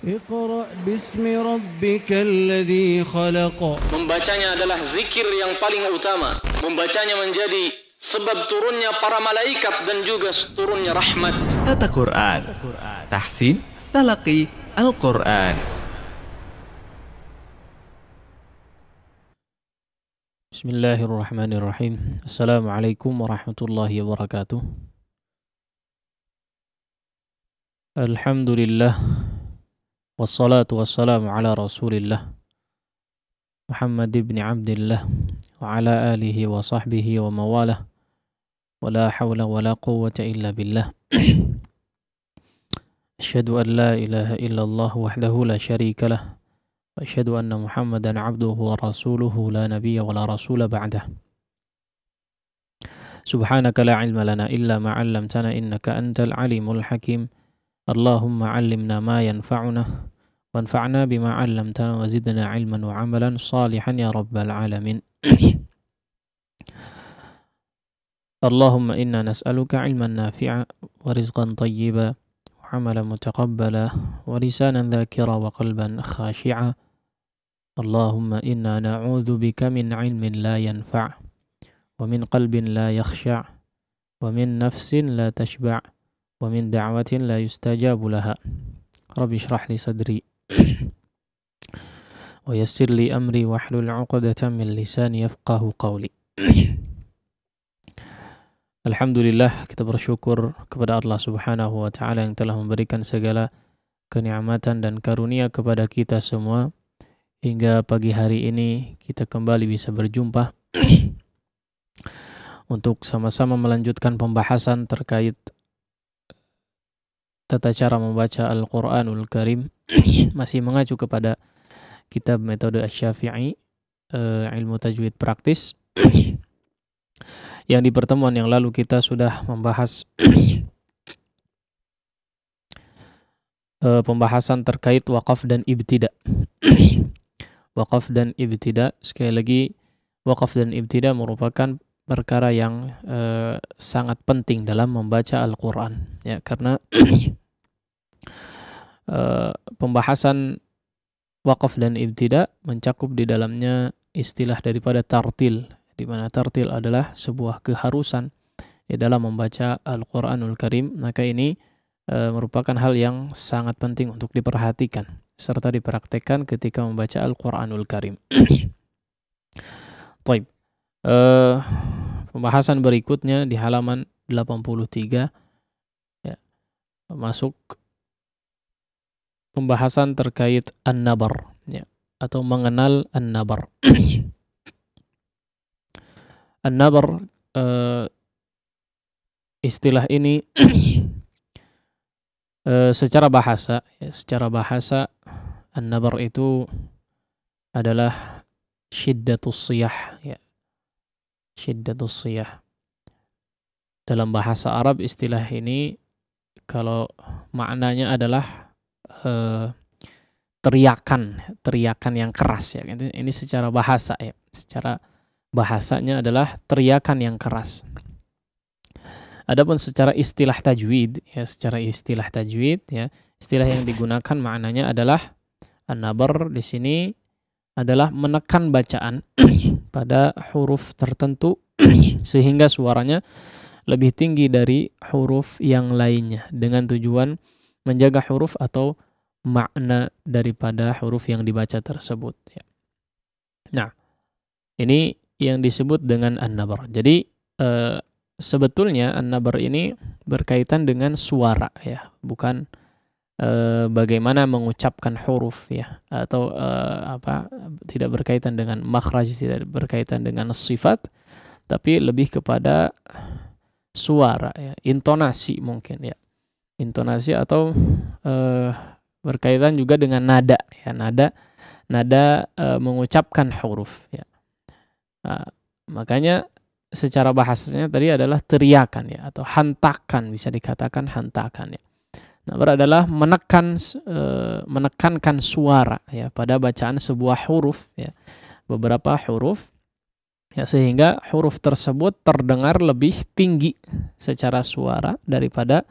Iqra bismi rabbikal ladzi khalaq. Membacanya adalah zikir yang paling utama. Membacanya menjadi sebab turunnya para malaikat dan juga turunnya rahmat. Tata Quran, tahsin, talaqi, Al-Quran. Bismillahirrahmanirrahim. Assalamualaikum warahmatullahi wabarakatuh. Alhamdulillah. Wassalatu wassalamu ala rasulillah Muhammad ibn Abdillah wa ala alihi wa sahbihi wa mawalah wa la hawla wa la quwwata illa billah. Asyhadu an la ilaha illallah wahdahu la syarika lah wa asyhadu anna Muhammadan abduhu wa rasuluhu la nabiyya wa la rasula ba'dah. Subhanaka la ilma lana illa ma 'allamtana innaka antal alimul hakim. Allahumma 'allimna ma yanfa'una wanfa'na bima 'allamtana wa zidna 'ilman wa 'amalan salihan ya rabbal alamin. Allahumma inna nas'aluka 'ilman nafi'a wa rizqan thayyiba wa 'amalan mutaqabbala wa lisanan dzakira wa qalban khashi'a. Allahumma inna na'udzu bika min 'ilmin la yanfa' wa min qalbin la yakhsha' wa min nafsin la tashba' wa min da'watin la yustajabu laha. Rabbi shrah li sadri wa yassir li amri wahlul 'uqdatam min lisani yafqahu qawli. Alhamdulillah, kita bersyukur kepada Allah Subhanahu wa taala yang telah memberikan segala kenikmatan dan karunia kepada kita semua hingga pagi hari ini kita kembali bisa berjumpa untuk sama-sama melanjutkan pembahasan terkait tata cara membaca Al-Quranul Karim. Masih mengacu kepada kitab metode Asy-Syafi'i, ilmu tajwid praktis. Yang di pertemuan yang lalu kita sudah membahas pembahasan terkait waqaf dan ibtida. Waqaf dan ibtida, sekali lagi, waqaf dan ibtida merupakan perkara yang sangat penting dalam membaca Al-Quran, ya, karena pembahasan waqaf dan ibtida mencakup di dalamnya istilah daripada tartil, di mana tartil adalah sebuah keharusan di dalam membaca Al-Quranul Karim. Maka ini merupakan hal yang sangat penting untuk diperhatikan serta dipraktekkan ketika membaca Al-Quranul Karim. Baik. Pembahasan berikutnya di halaman 83, ya, masuk pembahasan terkait an-nabar, ya, atau mengenal an-nabar. An-nabar, istilah ini secara bahasa, ya, secara bahasa an-nabar itu adalah syiddatus siyah, ya. Syiddatus siyah. Dalam bahasa Arab istilah ini kalau maknanya adalah teriakan yang keras, ya. Ini secara bahasa, ya. Secara bahasanya adalah teriakan yang keras. Adapun secara istilah tajwid, ya, secara istilah tajwid, ya, istilah yang digunakan maknanya adalah an-nabar di sini adalah menekan bacaan pada huruf tertentu sehingga suaranya lebih tinggi dari huruf yang lainnya dengan tujuan menjaga huruf atau makna daripada huruf yang dibaca tersebut, ya. Nah, ini yang disebut dengan an-nabar. Jadi sebetulnya an-nabar ini berkaitan dengan suara, ya, bukan bagaimana mengucapkan huruf, ya, atau tidak berkaitan dengan makhraj, tidak berkaitan dengan sifat, tapi lebih kepada suara, ya, intonasi mungkin, ya, intonasi atau berkaitan juga dengan nada, ya, nada mengucapkan huruf, ya. Makanya secara bahasanya tadi adalah teriakan, ya, atau hantakan, bisa dikatakan hantakan, ya. Nabar adalah menekankan suara, ya, pada bacaan sebuah huruf, ya, beberapa huruf, ya, sehingga huruf tersebut terdengar lebih tinggi secara suara daripada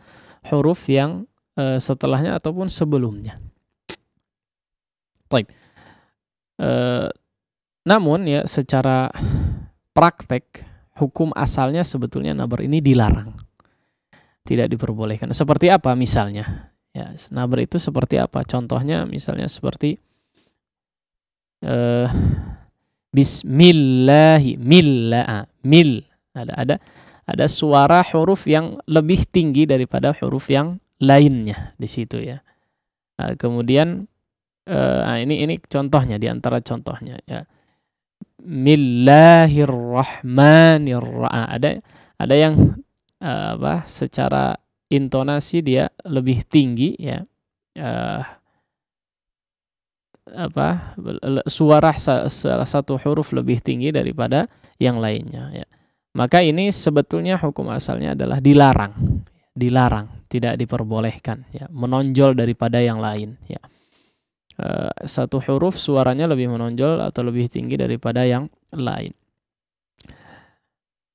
huruf yang setelahnya ataupun sebelumnya. Baik. Namun ya secara praktek hukum asalnya sebetulnya nabar ini dilarang. Tidak diperbolehkan. Seperti apa misalnya? Ya, nabar itu seperti apa? Contohnya misalnya seperti Bismillahi mil. Ada suara huruf yang lebih tinggi daripada huruf yang lainnya di situ ya. Nah, kemudian ini contohnya, di antara contohnya ya. Millahirrahmanirrahim. Ada yang secara intonasi dia lebih tinggi ya. Suara salah satu huruf lebih tinggi daripada yang lainnya ya. Maka ini sebetulnya hukum asalnya adalah dilarang, tidak diperbolehkan ya, menonjol daripada yang lain ya. Satu huruf suaranya lebih menonjol atau lebih tinggi daripada yang lain.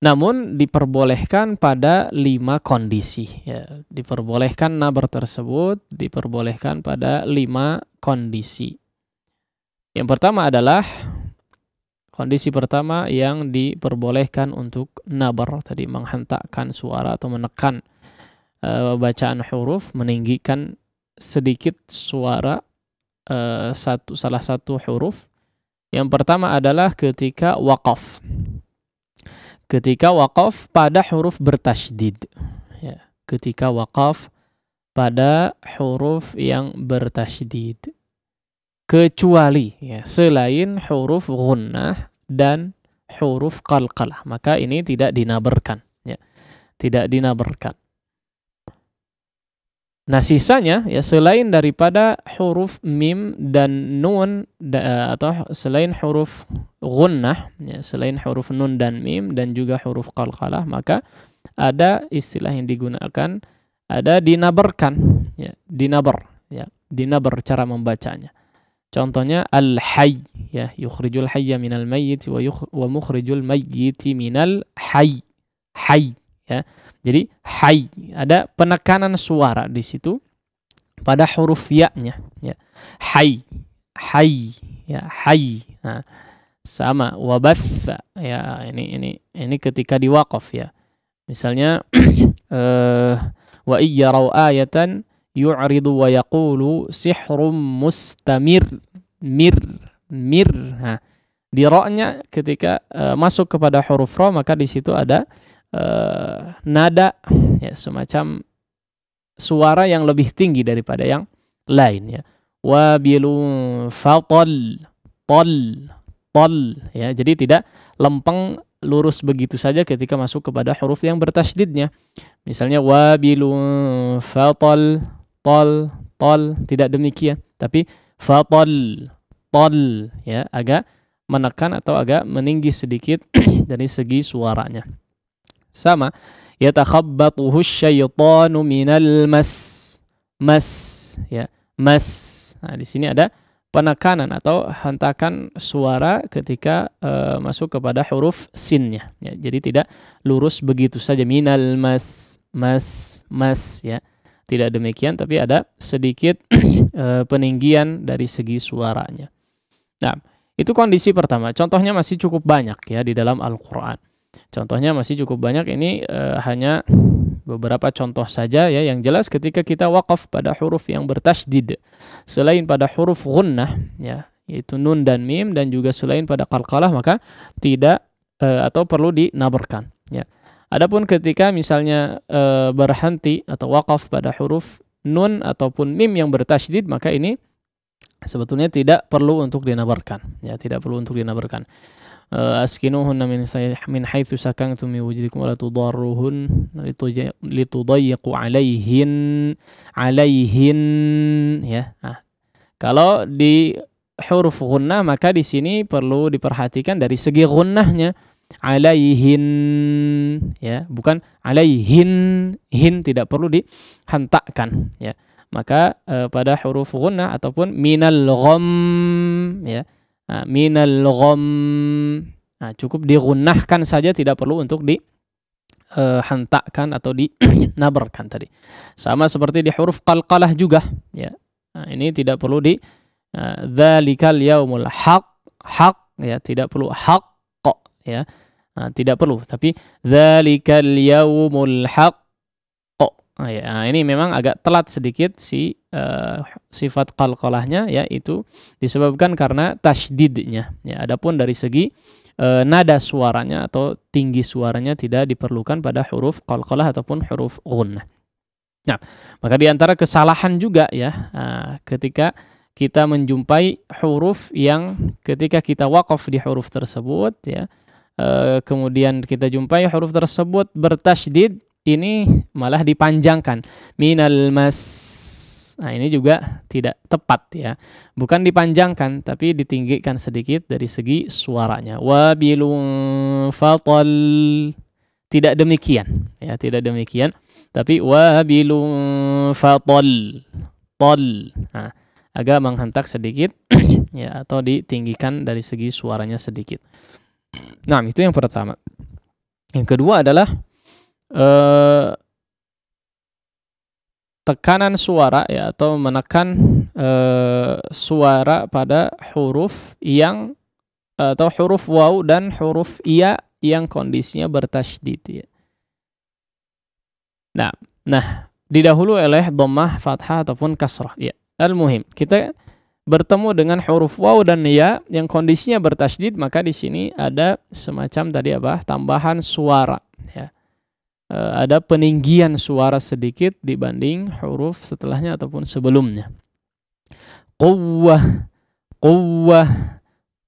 Namun diperbolehkan pada 5 kondisi ya. Diperbolehkan nabar tersebut diperbolehkan pada 5 kondisi. Yang pertama adalah kondisi pertama yang diperbolehkan untuk nabar tadi, menghentakkan suara atau menekan bacaan huruf, meninggikan sedikit suara salah satu huruf. Yang pertama adalah ketika waqaf. Ketika waqaf pada huruf bertasydid ya. Ketika waqaf pada huruf yang bertasydid. Kecuali ya, selain huruf gunnah dan huruf qalqalah, maka ini tidak dinabarkan ya. Tidak dinabarkan. Nah, sisanya ya selain daripada huruf mim dan nun atau selain huruf gunnah ya, selain huruf nun dan mim dan juga huruf qalqalah, maka ada istilah yang digunakan, ada dinabarkan ya, dinabar cara membacanya. Contohnya al-hayy ya, yukhrijul hayya minal mayyit wa mukhrijul mayyiti minal hayy. Hayy ya. Jadi hayy, ada penekanan suara di situ pada huruf ya-nya ya. Hayy ya, hayy. Nah, sama wabatha ya, ini ketika diwaqaf ya. Misalnya wa iyyaraw ayatan yu'ridu wa yaqulu sihrum mustamir mir. Nah, di ra-nya ketika masuk kepada huruf ra, maka di situ ada nada ya, semacam suara yang lebih tinggi daripada yang lain ya. Wabilun fatal ya. Jadi tidak lempeng lurus begitu saja ketika masuk kepada huruf yang bertasydidnya. Misalnya wabilun fatal tidak demikian, tapi fatal ya, agak menekan atau agak meninggi sedikit dari segi suaranya. Sama yatakhabbatuhu syaitanu minal mas ya, mas. Nah, di sini ada penekanan atau hentakan suara ketika masuk kepada huruf sinnya ya. Jadi tidak lurus begitu saja, minal mas ya. Tidak demikian, tapi ada sedikit peninggian dari segi suaranya. Nah, itu kondisi pertama. Contohnya masih cukup banyak ya di dalam Al-Quran. Contohnya masih cukup banyak, ini hanya beberapa contoh saja ya. Yang jelas ketika kita waqaf pada huruf yang bertasydid, selain pada huruf gunnah ya, yaitu nun dan mim, dan juga selain pada qalqalah, maka tidak atau perlu dinabarkan ya. Adapun ketika misalnya berhenti atau waqaf pada huruf nun ataupun mim yang bertasydid, maka ini sebetulnya tidak perlu untuk dinabarkan ya, tidak perlu untuk dinabarkan. Askinuhunna min haitsu sakantum min wujudikum wa la tudarruhun litudayyiqu alaihin ya. Nah, kalau di huruf gunnah, maka di sini perlu diperhatikan dari segi gunnahnya, alaihin ya, bukan alaihin, hin tidak perlu dihentakkan ya. Maka pada huruf gunnah ataupun minal gham ya, minal gham, nah, cukup digunnahkan saja, tidak perlu untuk dihentakkan atau dinabarkan tadi. Sama seperti di huruf qalqalah juga ya. Nah, ini tidak perlu Dzalikal yaumul haq, haq ya, tidak perlu haqq ya. Tidak perlu, tapi dzalikal yaumul haq. Ya, ini memang agak telat sedikit si sifat qalqalahnya ya, itu disebabkan karena tasydidnya ya. Adapun dari segi nada suaranya atau tinggi suaranya tidak diperlukan pada huruf qalqalah ataupun huruf ghunnah. Nah, maka di antara kesalahan juga ya, ketika kita menjumpai huruf yang ketika kita waqaf di huruf tersebut ya, kemudian kita jumpai huruf tersebut bertasydid, ini malah dipanjangkan, minal mas. Nah, ini juga tidak tepat ya. Bukan dipanjangkan, tapi ditinggikan sedikit dari segi suaranya. Wabilun fatal. Tidak demikian ya, tidak demikian. Tapi wabilun fatal. Tol. Nah, agak menghentak sedikit ya, atau ditinggikan dari segi suaranya sedikit. Nah, itu yang pertama. Yang kedua adalah tekanan suara ya, atau menekan suara pada huruf yang atau huruf waw dan huruf iya yang kondisinya bertasydid ya. Nah, didahului oleh dhammah, fathah ataupun kasrah ya. Al-muhim, kita bertemu dengan huruf waw dan ya yang kondisinya bertasydid, maka di sini ada semacam tadi apa? Tambahan suara ya. Ada peninggian suara sedikit dibanding huruf setelahnya ataupun sebelumnya. Quwwah, quwwah,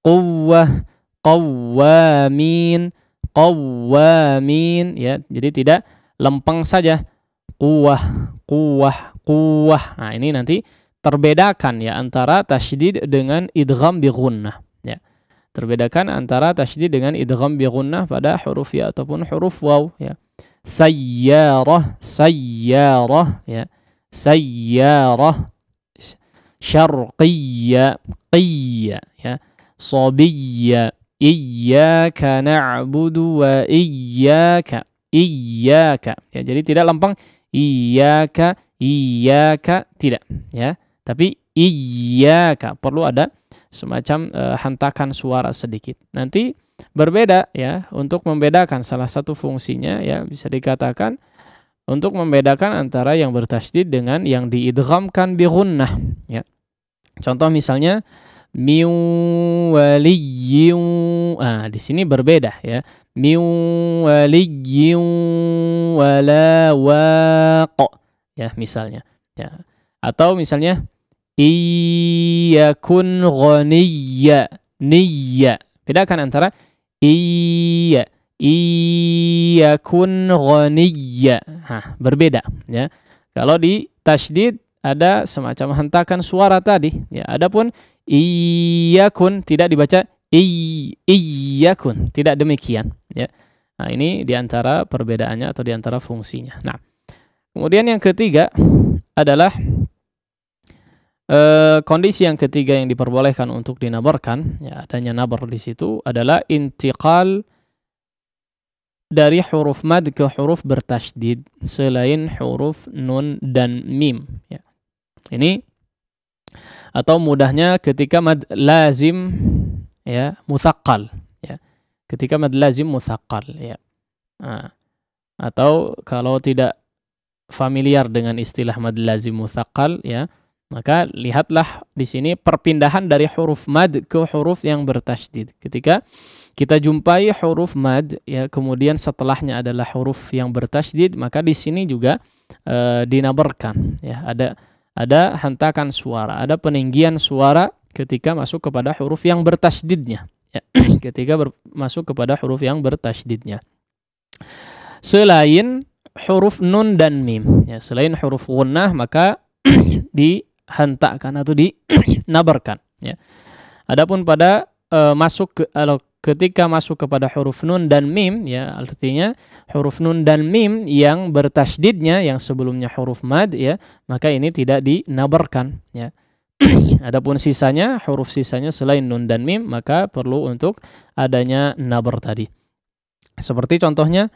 quwwah, qawwamin, qawwamin ya. Jadi tidak lempeng saja. Quwwah, quwwah, quwwah. Nah, ini nanti terbedakan ya antara tasydid dengan idgham bi ghunnah ya. Terbedakan antara tasydid dengan idgham bi ghunnah pada huruf ya ataupun huruf waw ya. Sayyarah, sayyarah ya. Sayyarah. Syarqiyya, qiyya ya. Sabiyya, iyyaka na'budu wa iyyaka, iyyaka ya. Jadi tidak lempeng iyyaka, iyyaka, tidak ya. Tapi iyyaka perlu ada semacam hentakan suara sedikit. Nanti berbeda ya, untuk membedakan salah satu fungsinya ya, bisa dikatakan untuk membedakan antara yang bertasydid dengan yang diidghamkan bi ghunnah ya. Contoh misalnya min waliyyin, di sini berbeda ya. Min waliyyin wala waq ya, misalnya ya. Atau misalnya iyakun ghaniyya, niyya. Bedakan antara iyakun ghaniyya. Berbeda ya. Kalau di tasydid ada semacam hentakan suara tadi ya. Adapun iyakun tidak dibaca iyakun, tidak demikian ya. Nah, ini diantara perbedaannya atau diantara fungsinya. Nah, kemudian yang ketiga adalah kondisi yang ketiga yang diperbolehkan untuk dinabarkan ya, adanya nabar di situ adalah intiqal dari huruf mad ke huruf bertasydid selain huruf nun dan mim ya. Ini atau mudahnya ketika mad lazim ya mutsaqqal ya. Ketika mad lazim mutsaqqal ya. Atau kalau tidak familiar dengan istilah mad lazim mutsaqqal ya, maka lihatlah di sini perpindahan dari huruf mad ke huruf yang bertasydid. Ketika kita jumpai huruf mad ya, kemudian setelahnya adalah huruf yang bertasydid, maka di sini juga dinabarkan ya. Ada hentakan suara, ada peninggian suara ketika masuk kepada huruf yang bertasydidnya ya. Ketika masuk kepada huruf yang bertasydidnya. Selain huruf nun dan mim ya, selain huruf ghunnah maka dihentakkan atau dinabarkan ya. Adapun pada ketika masuk kepada huruf nun dan mim ya, artinya huruf nun dan mim yang bertasydidnya yang sebelumnya huruf mad ya, maka ini tidak dinabarkan ya. Adapun sisanya, huruf sisanya selain nun dan mim, maka perlu untuk adanya nabar tadi. Seperti contohnya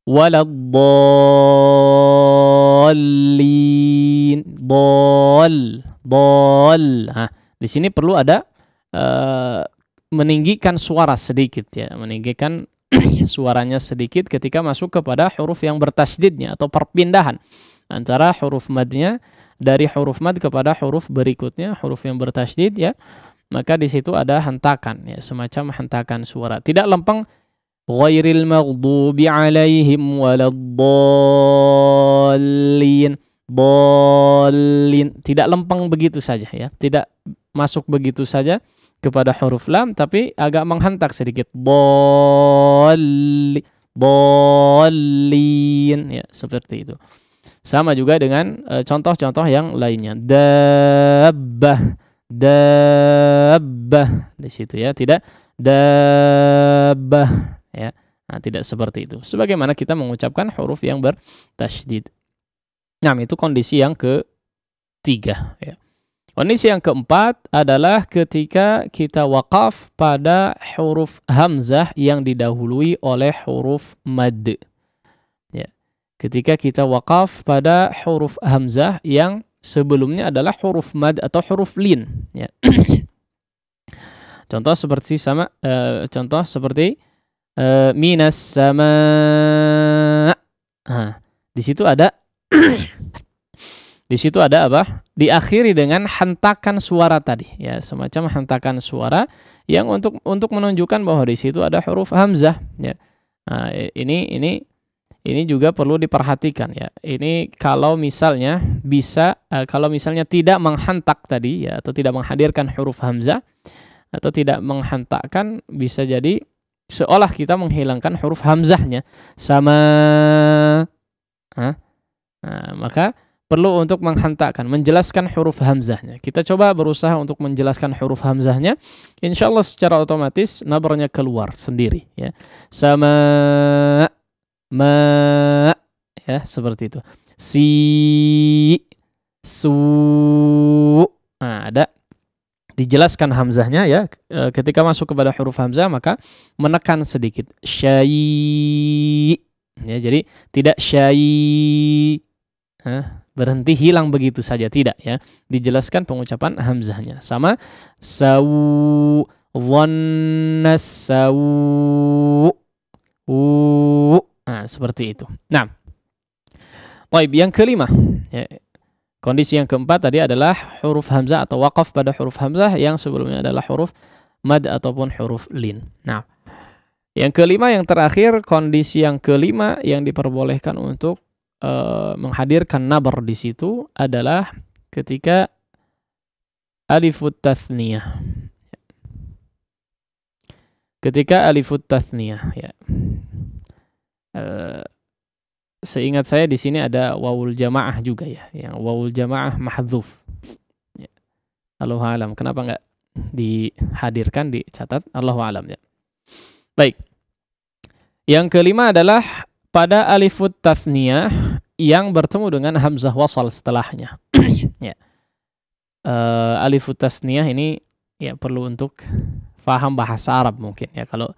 waladdallin, dal. Di sini perlu ada meninggikan suara sedikit ya, meninggikan suaranya sedikit ketika masuk kepada huruf yang bertasydidnya atau perpindahan antara huruf madnya dari huruf mad kepada huruf berikutnya, huruf yang bertasydid ya. Maka di situ ada hentakan ya, semacam hentakan suara. Tidak lempeng ghairil maghdubi alaihim waladdallin. Dallin, tidak lempeng begitu saja ya. Tidak masuk begitu saja kepada huruf lam, tapi agak menghentak sedikit. Dallin ya, seperti itu. Sama juga dengan contoh-contoh yang lainnya. Dabbah di situ ya, tidak dabbah ya. Nah, tidak seperti itu. Sebagaimana kita mengucapkan huruf yang bertasydid. Nah, itu kondisi yang ketiga ya. Kondisi yang keempat adalah ketika kita waqaf pada huruf hamzah yang didahului oleh huruf mad. Ya. Ketika kita waqaf pada huruf hamzah yang sebelumnya adalah huruf mad atau huruf lin. Ya. Contoh seperti minas sama. Nah, di situ ada di situ ada apa? Diakhiri dengan hentakan suara tadi, ya, semacam hentakan suara yang untuk menunjukkan bahwa di situ ada huruf hamzah, ya. Nah, ini juga perlu diperhatikan ya. Ini kalau misalnya tidak menghentak tadi ya, atau tidak menghadirkan huruf hamzah atau tidak menghentakkan, bisa jadi seolah kita menghilangkan huruf hamzahnya sama. Nah, maka perlu untuk menghentakkan, menjelaskan huruf hamzahnya. Kita coba berusaha untuk menjelaskan huruf hamzahnya. Insya Allah secara otomatis nabarnya keluar sendiri. Ya. Sama, ma, ya seperti itu. Si, su. Nah, ada dijelaskan hamzahnya ya. Ketika masuk kepada huruf hamzah maka menekan sedikit. Syai. Ya, jadi tidak syai. Berhenti hilang begitu saja, tidak ya, dijelaskan pengucapan hamzahnya. Sama sawu, dhannas sawu, nah seperti itu. Nah, baik, yang kelima ya, kondisi yang keempat tadi adalah huruf hamzah atau waqaf pada huruf hamzah yang sebelumnya adalah huruf mad ataupun huruf lin. Nah, yang kelima, yang terakhir, kondisi yang kelima yang diperbolehkan untuk menghadirkan nabar di situ adalah ketika alifut tathniyah. Ketika alifut tathniyah ya. Seingat saya di sini ada wawul jamaah juga ya, yang wawul jamaah mahdzuf. Ya. Allahu alam, kenapa enggak dihadirkan, dicatat? Allahu alam ya. Baik. Yang kelima adalah pada alifut tathniyah yang bertemu dengan hamzah wasal setelahnya. Ya. Alifut tathniyah ini ya perlu untuk faham bahasa Arab mungkin ya. Kalau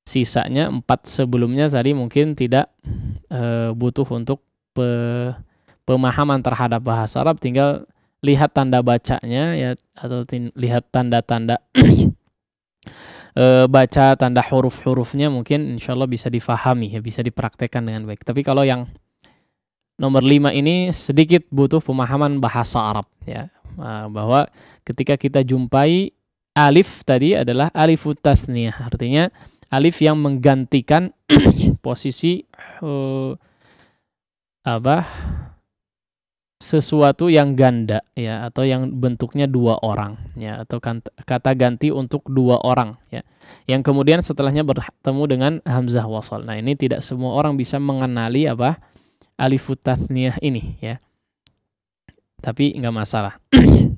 sisanya 4 sebelumnya tadi mungkin tidak butuh untuk pemahaman terhadap bahasa Arab, tinggal lihat tanda bacanya ya, atau lihat tanda-tanda baca tanda huruf-hurufnya, mungkin insya Allah bisa difahami ya, bisa dipraktekkan dengan baik. Tapi kalau yang nomor 5 ini sedikit butuh pemahaman bahasa Arab ya, bahwa ketika kita jumpai alif tadi adalah alifut tathniyah, artinya alif yang menggantikan posisi sesuatu yang ganda ya, atau yang bentuknya 2 orang ya, atau kata ganti untuk 2 orang ya, yang kemudian setelahnya bertemu dengan hamzah wasal. Nah, ini tidak semua orang bisa mengenali alifut tathniyah ini ya, tapi enggak masalah.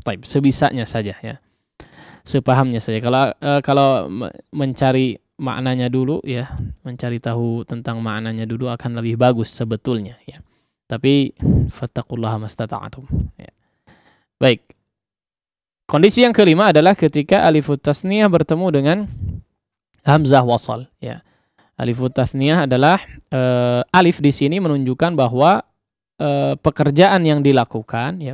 Baik, sebisanya saja ya, sepahamnya saja. Kalau mencari maknanya dulu ya, mencari tahu tentang maknanya dulu akan lebih bagus sebetulnya ya. Tapi fattaqullaha mastata'tum ya. Baik. Kondisi yang kelima adalah ketika alifut tasniyah bertemu dengan hamzah wasal ya. Alifut tasniyah adalah alif di sini menunjukkan bahwa pekerjaan yang dilakukan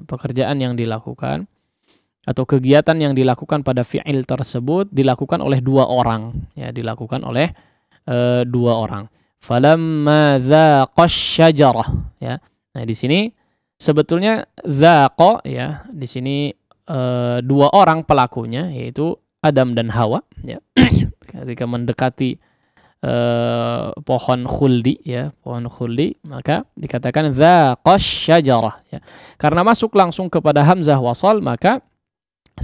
atau kegiatan yang dilakukan pada fi'il tersebut dilakukan oleh dua orang, ya, dilakukan oleh dua orang. Falamma dzaqash syajarah, ya. Nah, di sini sebetulnya dzaqa, ya, di sini dua orang pelakunya, yaitu Adam dan Hawa, ya. Ketika mendekati pohon khuldi, ya, pohon khuldi, maka dikatakan dzaqash syajarah, ya. Karena masuk langsung kepada hamzah wasal, maka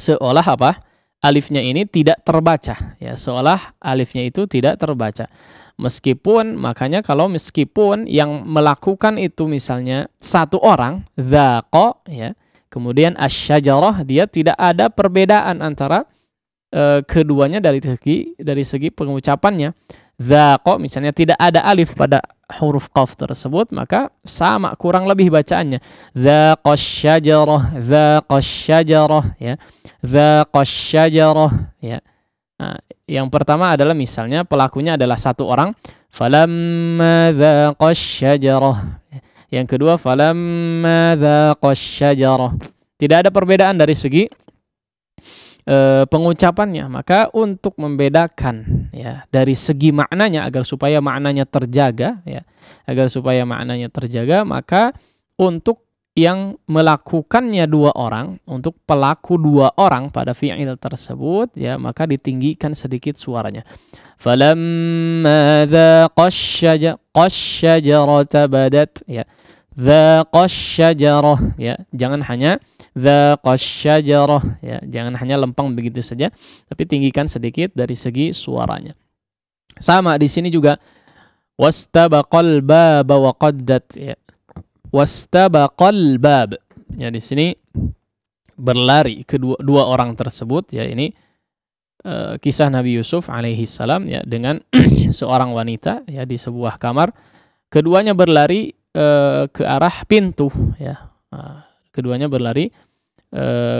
seolah apa? Alifnya ini tidak terbaca, ya, seolah alifnya itu tidak terbaca. Meskipun, makanya kalau meskipun yang melakukan itu misalnya satu orang, dzaqa, ya, kemudian asyajarah, dia tidak ada perbedaan antara keduanya dari segi pengucapannya. Dzaqa misalnya tidak ada alif pada huruf qaf tersebut, maka sama kurang lebih bacaannya. Dzaqasyajarah, dzaqasyajarah, ya. Dzaqasyajarah, ya. Nah, yang pertama adalah misalnya pelakunya adalah satu orang, falamma dzaqasyajarah. Yang kedua falamma dzaqasyajarah. Tidak ada perbedaan dari segi pengucapannya. Maka untuk membedakan, ya, dari segi maknanya agar supaya maknanya terjaga, ya, agar supaya maknanya terjaga, maka untuk yang melakukannya dua orang, untuk pelaku dua orang pada fi'il tersebut, ya, maka ditinggikan sedikit suaranya. Falamma dzaqasyajarata badat, ya. Dzaqasyajarah, ya. Jangan hanya dzaqasyajarah, ya. Jangan hanya lempeng begitu saja, tapi tinggikan sedikit dari segi suaranya. Sama di sini juga wastabaqal baba wa qaddat, ya. Wastabaqal bab, ya, di sini berlari kedua orang tersebut, ya, ini kisah Nabi Yusuf alaihi salam, ya, dengan seorang wanita, ya, di sebuah kamar. Keduanya berlari ke arah pintu, ya. Keduanya berlari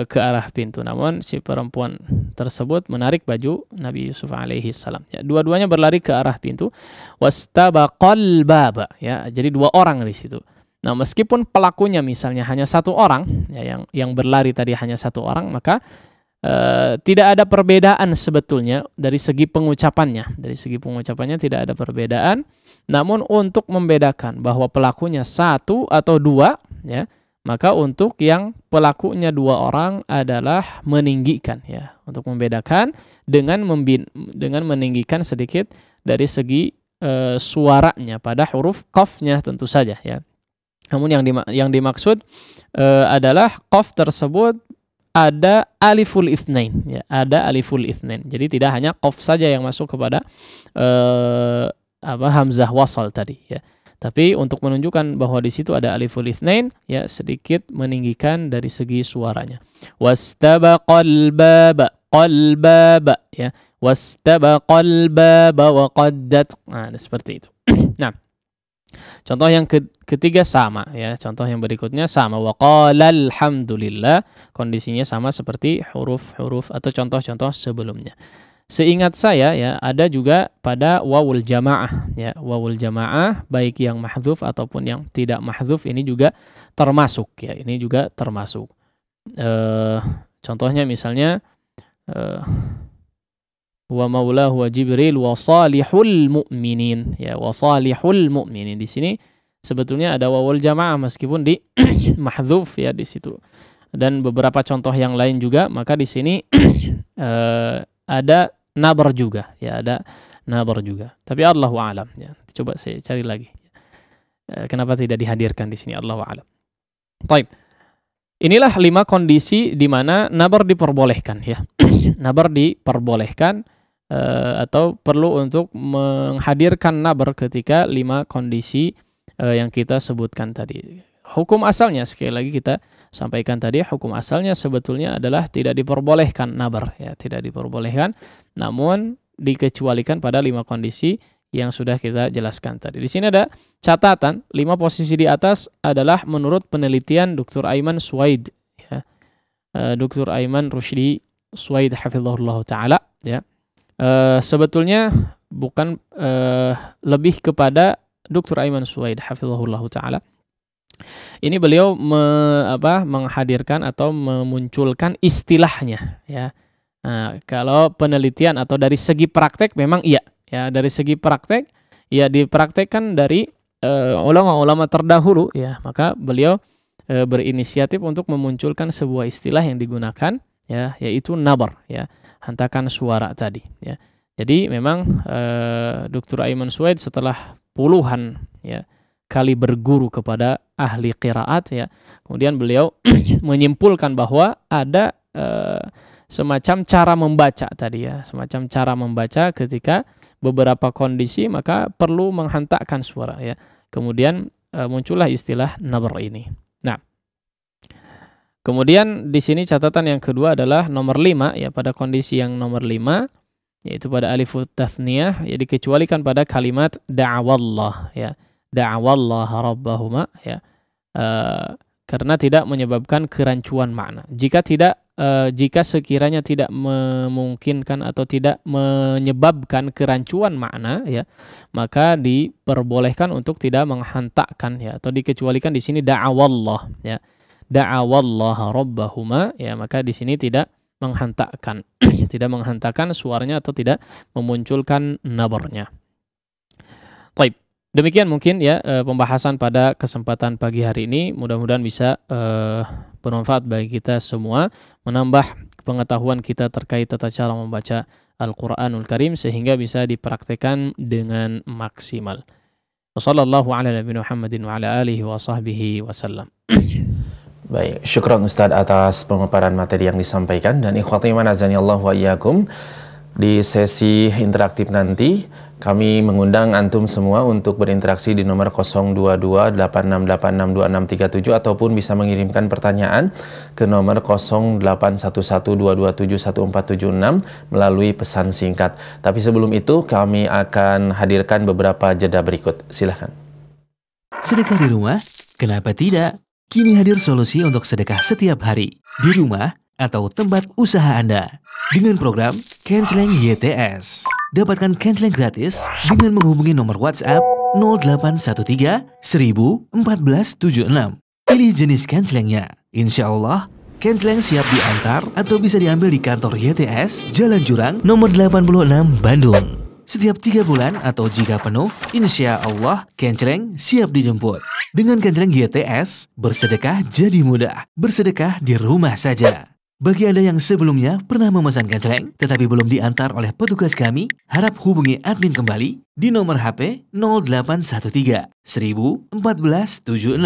ke arah pintu. Namun si perempuan tersebut menarik baju Nabi Yusuf alaihi salam, ya. Dua-duanya berlari ke arah pintu. Wastabaqal baba, ya. Jadi dua orang di situ. Nah, meskipun pelakunya misalnya hanya satu orang, ya, yang berlari tadi hanya satu orang, maka tidak ada perbedaan sebetulnya dari segi pengucapannya. Dari segi pengucapannya tidak ada perbedaan. Namun untuk membedakan bahwa pelakunya satu atau dua, ya, maka untuk yang pelakunya dua orang adalah meninggikan, ya, untuk membedakan dengan meninggikan sedikit dari segi suaranya pada huruf qafnya tentu saja, ya. Namun yang dimaksud adalah qaf tersebut ada aliful itsnain, ya, ada aliful itsnain. Jadi tidak hanya qaf saja yang masuk kepada hamzah wasal tadi, ya. Tapi untuk menunjukkan bahwa di situ ada aliful itsnain, ya, sedikit meninggikan dari segi suaranya. Wastabaqal baba, qalbaba, ya. Wastabaqal baba wa qaddat. Nah, seperti itu. Nah, contoh yang ketiga sama, ya. Contoh yang berikutnya sama. Wa qala alhamdulillah. Kondisinya sama seperti huruf-huruf atau contoh-contoh sebelumnya. Seingat saya, ya, ada juga pada wawul jamaah, ya. Wawul jamaah baik yang mahdzuf ataupun yang tidak mahdzuf ini juga termasuk, ya. Ini juga termasuk. Contohnya misalnya wa maulahu wa Jibril wa salihul mu'minin, ya, wa salihul mu'minin. Di sini sebetulnya ada wawul jamaah meskipun di mahdzuf, ya, di situ. Dan beberapa contoh yang lain juga, maka di sini ada nabar juga, ya, ada nabar juga. Tapi Allahu a'lam, ya. Coba saya cari lagi. Kenapa tidak dihadirkan di sini, Allahu a'lam. Baik. Inilah 5 kondisi di mana nabar diperbolehkan, ya. Nabar diperbolehkan atau perlu untuk menghadirkan nabar ketika 5 kondisi yang kita sebutkan tadi. Hukum asalnya, sekali lagi kita sampaikan tadi, hukum asalnya sebetulnya adalah tidak diperbolehkan nabar, ya, tidak diperbolehkan, namun dikecualikan pada 5 kondisi yang sudah kita jelaskan tadi. Di sini ada catatan, 5 posisi di atas adalah menurut penelitian Dr. Aiman Suwaid, ya. Dr. Aiman Rushdi Suwaid hafizahullah ta'ala, ya. Sebetulnya bukan lebih kepada Dr. Aiman Suwaid hafizahullah ta'ala, Ini beliau menghadirkan atau memunculkan istilahnya ya. Nah, kalau penelitian atau dari segi praktek memang iya ya, dari segi praktek ya dipraktekkan dari ulama-ulama terdahulu ya, maka beliau berinisiatif untuk memunculkan sebuah istilah yang digunakan ya, yaitu nabar ya, hentakan suara tadi ya. Jadi memang Dr. Ayman Suwaid setelah puluhan ya kali berguru kepada ahli qiraat ya, kemudian beliau menyimpulkan bahwa ada semacam cara membaca tadi ya, semacam cara membaca ketika beberapa kondisi maka perlu menghentakkan suara ya. Kemudian muncullah istilah nabar ini. Nah, kemudian di sini catatan yang kedua adalah nomor 5 ya, pada kondisi yang nomor 5 yaitu pada alifut tathniyah ya, dikecualikan pada kalimat da'awallah ya. Da'awallah rabbahuma ya. Karena tidak menyebabkan kerancuan makna. Jika sekiranya tidak memungkinkan atau tidak menyebabkan kerancuan makna ya, maka diperbolehkan untuk tidak menghentakkan ya, atau dikecualikan di sini da'awallah ya. Da'awallah rabbahuma ya, maka di sini tidak menghentakkan tidak menghentakkan suaranya atau tidak memunculkan nabarnya. Baik. Demikian mungkin ya pembahasan pada kesempatan pagi hari ini, mudah-mudahan bisa bermanfaat bagi kita semua, menambah pengetahuan kita terkait tata cara membaca Al-Qur'anul Karim sehingga bisa dipraktekkan dengan maksimal. Wassallallahu ala nabiyina Muhammadin wa ala alihi wa sahbihi wasallam. Baik, syukran Ustadz atas pemaparan materi yang disampaikan, dan ikhwati iman azanillahu wa iyyakum. Di sesi interaktif nanti kami mengundang antum semua untuk berinteraksi di nomor 02286862637 ataupun bisa mengirimkan pertanyaan ke nomor 081122714776 melalui pesan singkat. Tapi sebelum itu kami akan hadirkan beberapa jeda berikut. Silahkan. Sedekah di rumah? Kenapa tidak? Kini hadir solusi untuk sedekah setiap hari di rumah atau tempat usaha Anda dengan program Kenceleng YTS. Dapatkan Kenceleng gratis dengan menghubungi nomor WhatsApp 0813 1000 1476. Pilih jenis Kencelengnya. Insya Allah, Kenceleng siap diantar atau bisa diambil di kantor YTS Jalan Jurang nomor 86 Bandung. Setiap 3 bulan atau jika penuh, insya Allah Kenceleng siap dijemput. Dengan Kenceleng YTS, bersedekah jadi mudah. Bersedekah di rumah saja. Bagi Anda yang sebelumnya pernah memesan Kenceleng tetapi belum diantar oleh petugas kami, harap hubungi admin kembali di nomor HP 0813 1000 1476.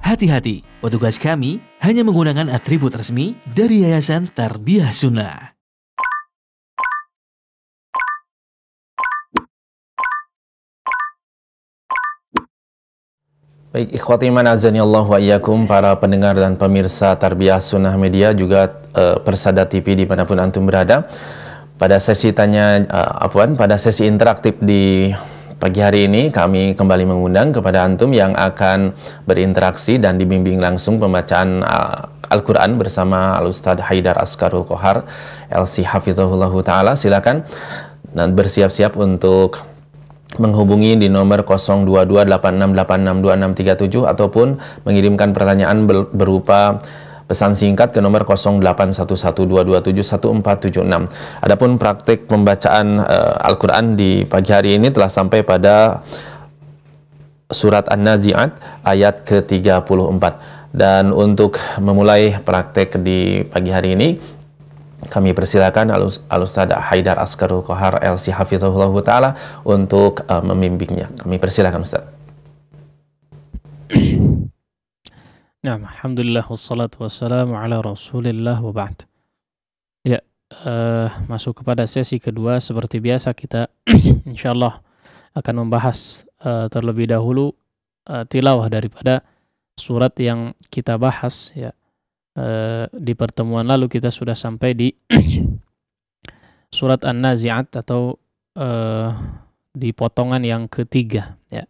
Hati-hati, petugas kami hanya menggunakan atribut resmi dari Yayasan Tarbiyah Sunnah. Baik, ikhwati iman azanillahu wa iyyakum, para pendengar dan pemirsa Tarbiyah Sunnah Media, juga Persada TV dimanapun antum berada. Pada sesi pada sesi interaktif di pagi hari ini kami kembali mengundang kepada antum yang akan berinteraksi dan dibimbing langsung pembacaan Al-Quran bersama Al-Ustadz Haidar Askarul Kohar LC Hafizahullahu Ta'ala. Silakan dan bersiap-siap untuk menghubungi di nomor 02286862637 ataupun mengirimkan pertanyaan berupa pesan singkat ke nomor 081122714776. Adapun praktik pembacaan Al-Quran di pagi hari ini telah sampai pada surat An-Nazi'at ayat ke-34. Dan untuk memulai praktek di pagi hari ini, kami persilakan Al-Ustadz Haidar Askarul Kohar LC Hafizahullah Ta'ala untuk membimbingnya. Kami persilakan Ustadz. Nah, alhamdulillah wassalatu wassalamu ala rasulillah wa ba'd. Ya, masuk kepada sesi kedua. Seperti biasa kita insyaallah akan membahas terlebih dahulu tilawah daripada surat yang kita bahas ya. Di pertemuan lalu kita sudah sampai di surat An-Nazi'at atau di potongan yang ketiga ya.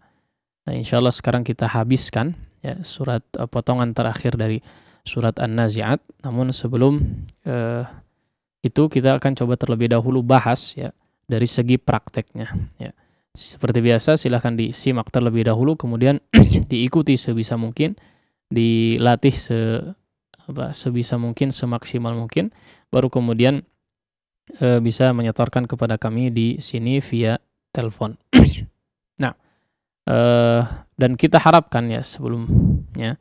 Nah, insyaallah sekarang kita habiskan ya surat potongan terakhir dari surat An-Nazi'at. Namun sebelum itu kita akan coba terlebih dahulu bahas ya dari segi prakteknya ya. Seperti biasa silahkan disimak terlebih dahulu, kemudian diikuti sebisa mungkin dilatih sebisa mungkin, semaksimal mungkin, baru kemudian bisa menyetorkan kepada kami di sini via telepon. Nah, dan kita harapkan ya sebelumnya,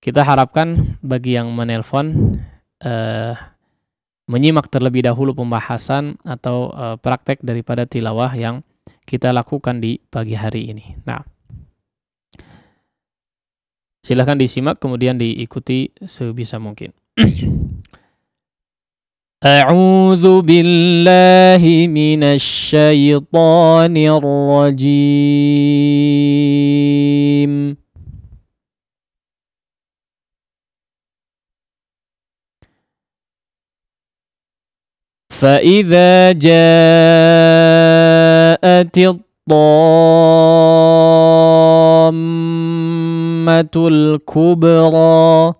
kita harapkan bagi yang menelpon menyimak terlebih dahulu pembahasan atau praktek daripada tilawah yang kita lakukan di pagi hari ini. Nah, silahkan disimak kemudian diikuti sebisa mungkin. A'udzu billahi minasy syaithanir rajim. فإذا جاءت الطامة الكبرى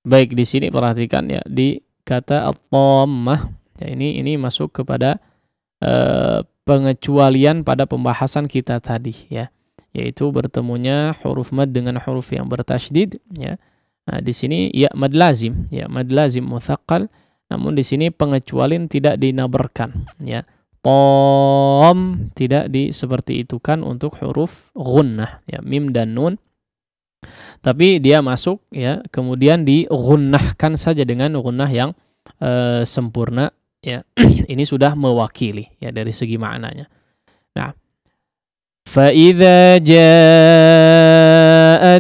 Baik, di sini perhatikan ya, di kata at-tammah ya, ini masuk kepada pengecualian pada pembahasan kita tadi ya, yaitu bertemunya huruf mad dengan huruf yang bertasydid ya. Nah, di sini ya mad lazim mutsaqqal, namun di sini pengecualian tidak dinabarkan ya. Tom tidak seperti itu kan untuk huruf gunnah ya, mim dan nun. Tapi dia masuk ya, kemudian digunnahkan saja dengan gunnah yang sempurna ya. Ini sudah mewakili ya dari segi maknanya. Nah, فَإِذَا جَاءَتِ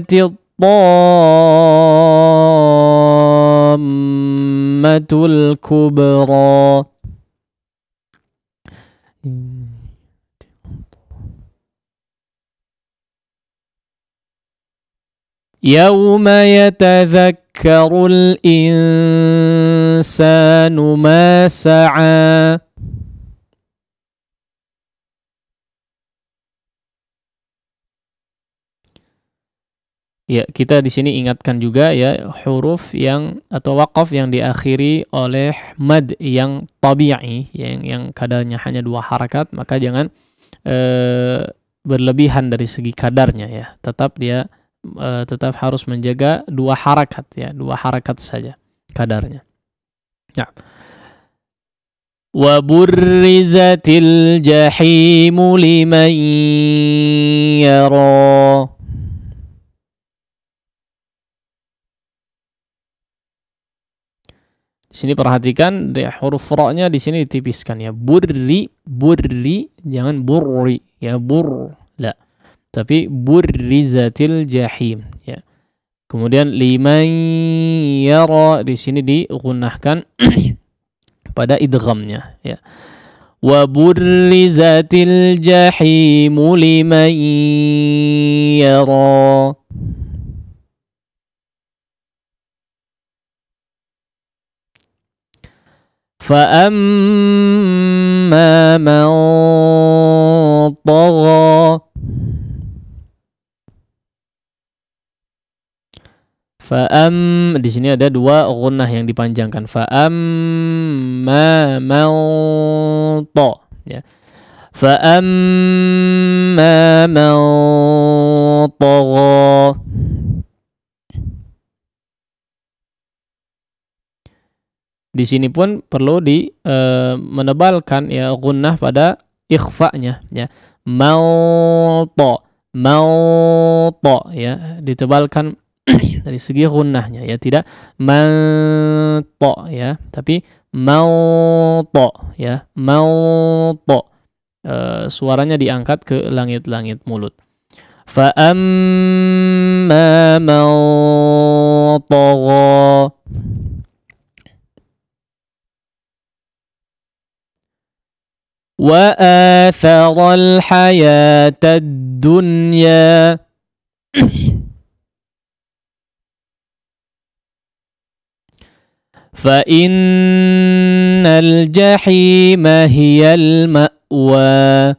الطَّامَّةُ الْكُبْرَى يَوْمَ يَتَذَكَّرُ الْإِنسَانُ مَا سَعَى. Ya, kita di sini ingatkan juga ya, huruf yang atau waqaf yang diakhiri oleh mad yang tabi'i, yang kadarnya hanya 2 harakat, maka jangan berlebihan dari segi kadarnya ya. Tetap harus menjaga 2 harakat ya, 2 harakat saja kadarnya. Nah, wa burrizatil jahimu liman yara. Di sini perhatikan huruf ra-nya di sini ditipiskan ya. Burri, jangan burri ya, la. Tapi burrizatil jahim ya. Kemudian liman yara di sini digunnahkan pada idghamnya ya. Wa burrizatil jahimu liman yara. فَأَمَّا مَنْ طَغَى di sini ada 2 gunnah yang dipanjangkan. فَأَمَّا مَنْ ya. فَأَمَّا مَنْ طَغَى. Di sini pun perlu menebalkan ya gunnah pada ikhfa'nya ya. Mauto ya, ditebalkan dari segi gunnahnya ya, tidak manto ya, tapi mauto ya, mauto. Suaranya diangkat ke langit-langit mulut. Fa amma mautagha. وآثر الحياة الدنيا فإن الجحيم هي المأوى.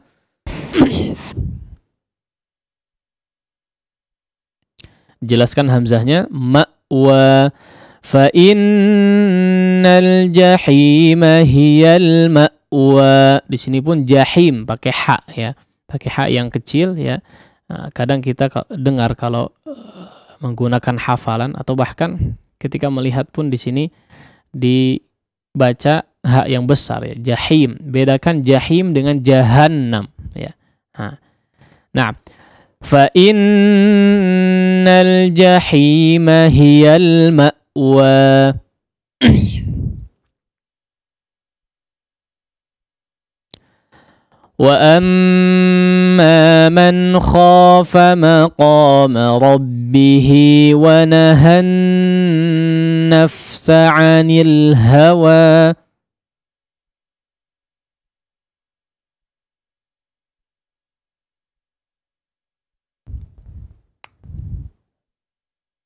Jelaskan hamzahnya, ma'wa. فإن الجحيم هي المأوى. ma'wa. Di sini pun jahim pakai ha ya. Pakai ha yang kecil ya. Nah, kadang kita dengar kalau menggunakan hafalan atau bahkan ketika melihat pun di sini dibaca ha yang besar ya. Jahim. Bedakan jahim dengan jahannam ya. Nah, fa innal jahima hiyal ma'wa. وَأَمَّا مَنْ خَافَ مَقَامَ رَبِّهِ وَنَهَى النَّفْسَ عَنِ الْهَوَى.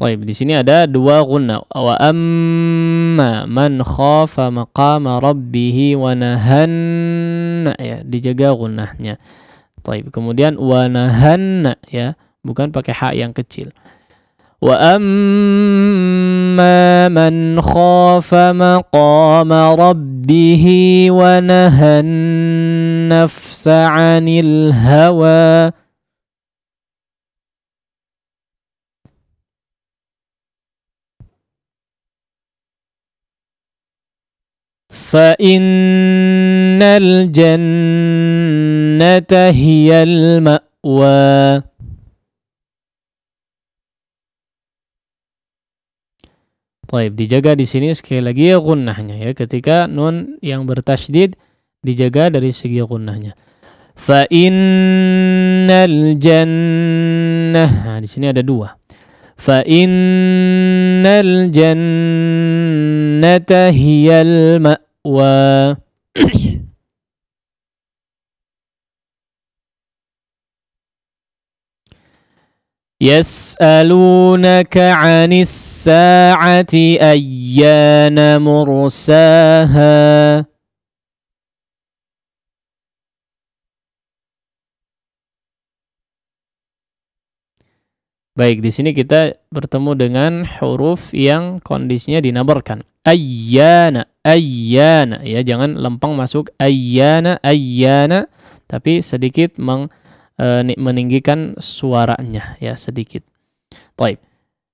Baik, di sini ada dua gunnah. Wa amma man khafa maqama rabbih wa nahanna ya, dijaga gunnahnya. Baik, kemudian wa nahanna ya, bukan pakai ha yang kecil. Wa amma man khafa maqama rabbih wa nahan nafsa 'anil hawa. فَإِنَّ الْجَنَّةَ هِيَ الْمَأْوَى. Baik, dijaga di sini sekali lagi gunnahnya ya. Ketika nun yang bertasydid dijaga dari segi gunnahnya. Fa'innal jannah. Nah, di sini ada dua. Fa'innal jannata hiyal ma'wa. Yas'alunaka 'anis sa'ati ayyana mursaha. Baik, di sini kita bertemu dengan huruf yang kondisinya dinabarkan. Ayyana, ayyana ya, jangan lempeng masuk ayyana, ayyana, tapi sedikit meninggikan suaranya ya, sedikit. Baik.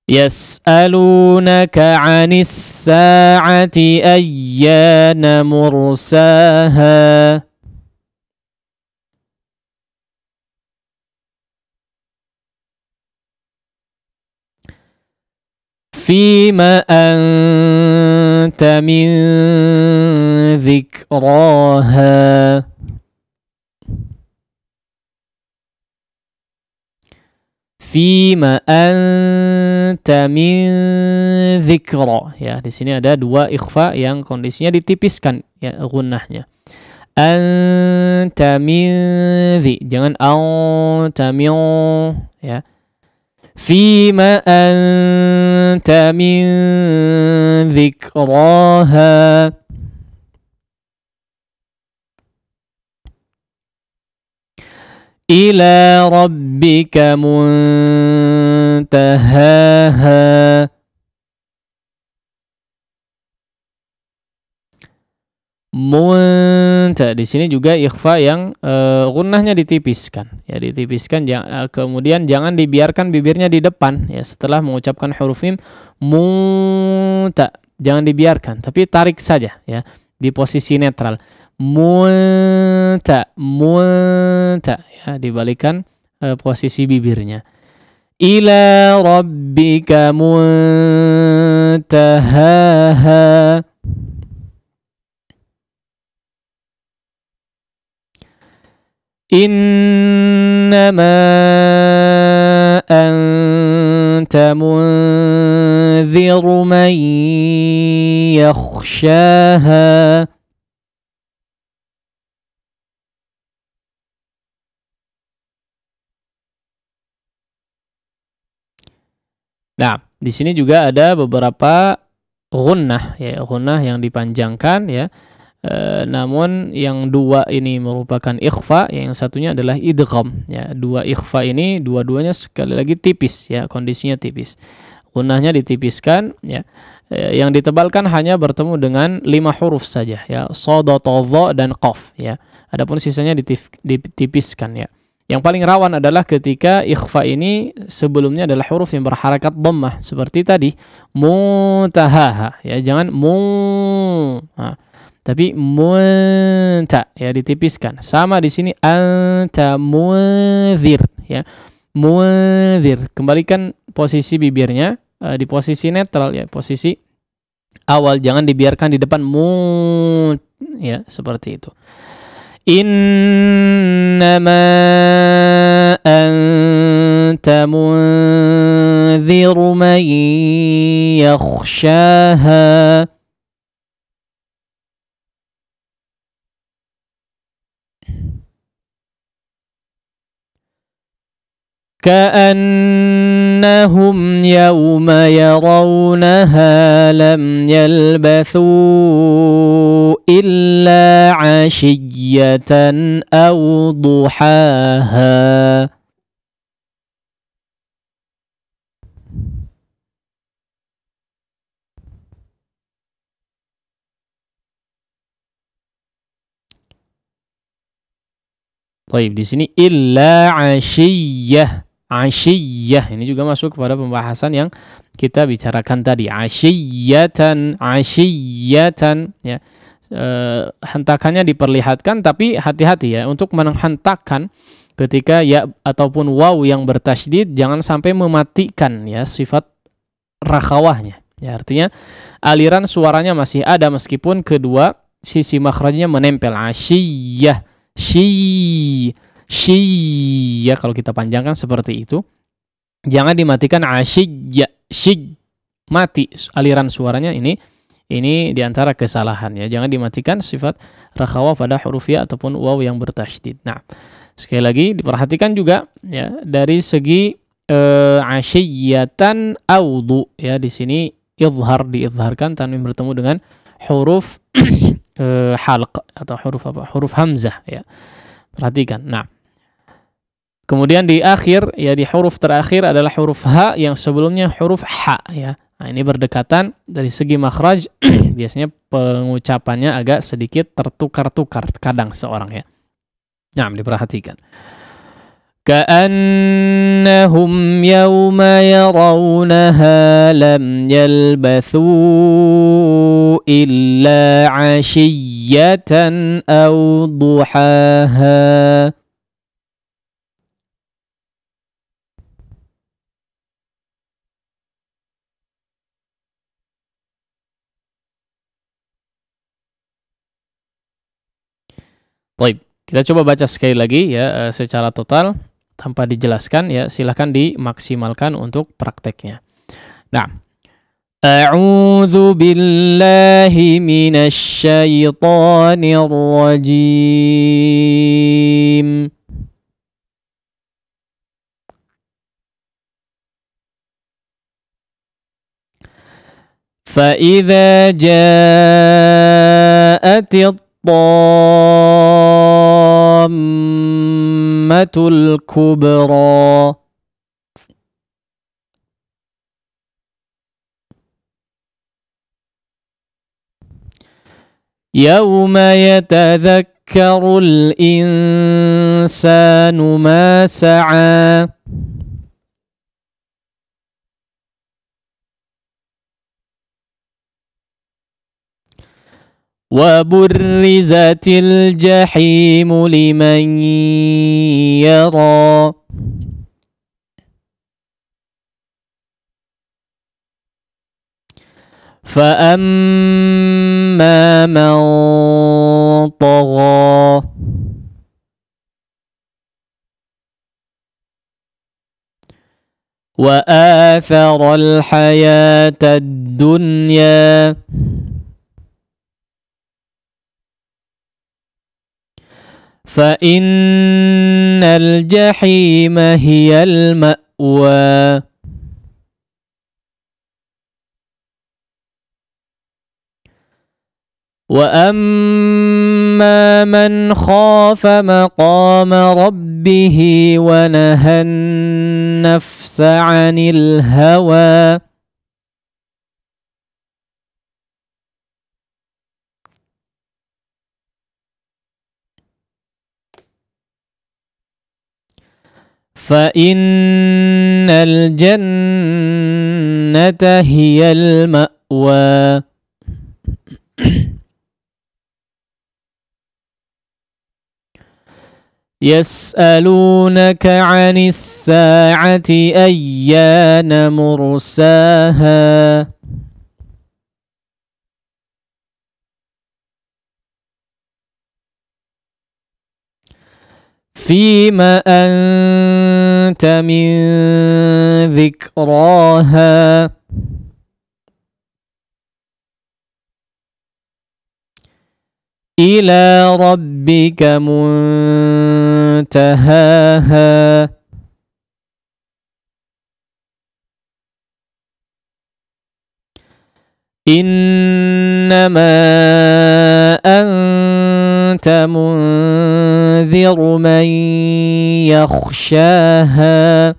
Yas'alunaka 'anis sa'ati ayyana mursaha. Fima anta min dzikraha. Fima anta min dzikra. Ya, di sini ada dua ikhfa yang kondisinya ditipiskan ya gunnahnya. Anta min dzi, jangan anta min ya. Fima anta min dzikraha. Ila rabbika muntahaha. Di sini juga ikhfa yang gunnahnya ditipiskan ya, ditipiskan. Kemudian jangan dibiarkan bibirnya di depan ya, setelah mengucapkan huruf mim munta, jangan dibiarkan tapi tarik saja ya di posisi netral. Munta, munta ya, dibalikan posisi bibirnya. Ila rabbika muntahaha. Innama anta munziru man yakhshaha. Nah, di sini juga ada beberapa gunnah ya, gunnah yang dipanjangkan ya. Namun yang dua ini merupakan ikhfa, yang satunya adalah idgham ya. Dua ikhfa ini dua-duanya sekali lagi tipis ya, kondisinya tipis. Gunnahnya ditipiskan, ya. Yang ditebalkan hanya bertemu dengan 5 huruf saja, ya, shad, dha, dan qaf, ya. Adapun sisanya ditipiskan, ya. Yang paling rawan adalah ketika ikhfa ini sebelumnya adalah huruf yang berharakat dhammah seperti tadi muntahaha, ya, jangan tapi munta, ya, ditipiskan. Sama di sini anta munzir, ya. Munzir, kembalikan posisi bibirnya di posisi netral, ya, posisi awal, jangan dibiarkan di depan ya, seperti itu. Innama anta munziru man yakhshaha. كأنهم يوم يرونها لم يلبثوا إلا عشية أو ضحاها. Baik, di sini illa ashiyah. Ashiyah ini juga masuk kepada pembahasan yang kita bicarakan tadi. Ashiyatan, ya. Hentakannya diperlihatkan, tapi hati-hati, ya, untuk menghentakkan ketika ya ataupun waw yang bertasydid jangan sampai mematikan, ya, sifat rakhawahnya. Ya, artinya aliran suaranya masih ada meskipun kedua sisi makhrajnya menempel. Ashiyah, ya, kalau kita panjangkan seperti itu, jangan dimatikan ashiyya, mati aliran suaranya. Ini diantara kesalahan, ya, jangan dimatikan sifat rakhawah pada huruf ya ataupun waw yang bertasydid. Nah, sekali lagi diperhatikan juga, ya, dari segi ashiyatan awdu, ya, di sini diizharkan tanwin bertemu dengan huruf halq atau huruf hamzah, ya. Perhatikan. Nah, kemudian di akhir, ya, di huruf terakhir adalah huruf ha yang sebelumnya huruf ha, ya. Nah, ini berdekatan dari segi makhraj. Biasanya pengucapannya agak sedikit tertukar-tukar kadang seorang, ya. Nah, diperhatikan. Ka'annahum yawma yarawnaha lam yalbathu illa 'ashiyatan aw duhaha. Baik, kita coba baca sekali lagi, ya, secara total tanpa dijelaskan, ya. Silahkan dimaksimalkan untuk prakteknya. Nah, a'udzu billahi minasy syaithanir rajim. Fa idza ja'atit dhammatul kubra. Yawma yatadhakkarul insanu ma sa'a. وبرزت الجحيم لمن يرى فأما من طغى وآثر الحياة الدنيا فإن الجحيم هي المأوى وأما من خاف مقام ربه ونهى النفس عن الهوى فإن الجنة هي المأوى. يسألونك عن الساعة أيان مرساها فيما أنت من ذكراها إلى ربك منتهاها إنما أنت منذر من يخشاها